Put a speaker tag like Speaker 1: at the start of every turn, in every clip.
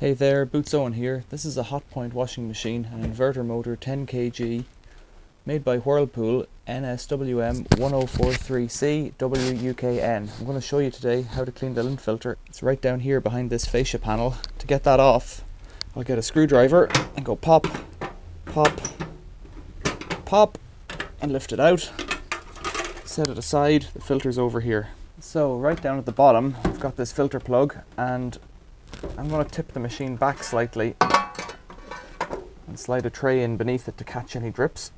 Speaker 1: Hey there, Boots Owen here. This is a Hotpoint washing machine, an inverter motor 10 kg, made by Whirlpool NSWM 1043C WUKN. I'm going to show you today how to clean the lint filter. It's right down here behind this fascia panel. To get that off, I'll get a screwdriver and go pop, pop, pop, and lift it out. Set it aside. The filter's over here. So right down at the bottom, I've got this filter plug, and I'm going to tip the machine back slightly and slide a tray in beneath it to catch any drips.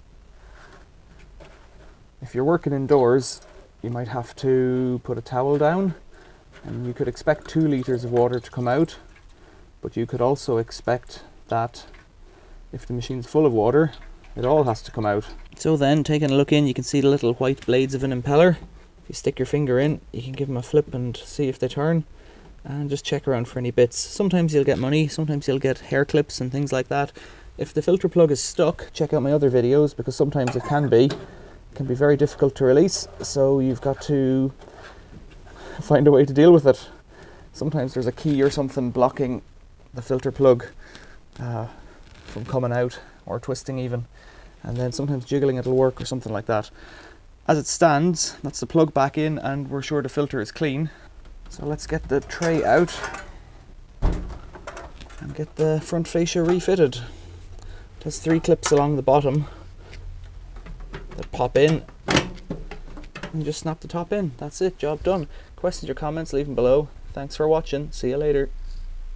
Speaker 1: If you're working indoors, you might have to put a towel down, and you could expect 2 litres of water to come out, but you could also expect that if the machine's full of water, it all has to come out. So then, taking a look in, you can see the little white blades of an impeller. If you stick your finger in, you can give them a flip and see if they turn. And just check around for any bits. Sometimes you'll get money, sometimes you'll get hair clips and things like that. If the filter plug is stuck, check out my other videos, because sometimes it can be very difficult to release, so you've got to find a way to deal with it. Sometimes there's a key or something blocking the filter plug from coming out, or twisting even, and then sometimes jiggling it'll work or something like that. As it stands, that's the plug back in, and we're sure the filter is clean. So let's get the tray out and get the front fascia refitted. It has 3 clips along the bottom that pop in, and just snap the top in. That's it, job done. Questions or comments, leave them below. Thanks for watching. See you later.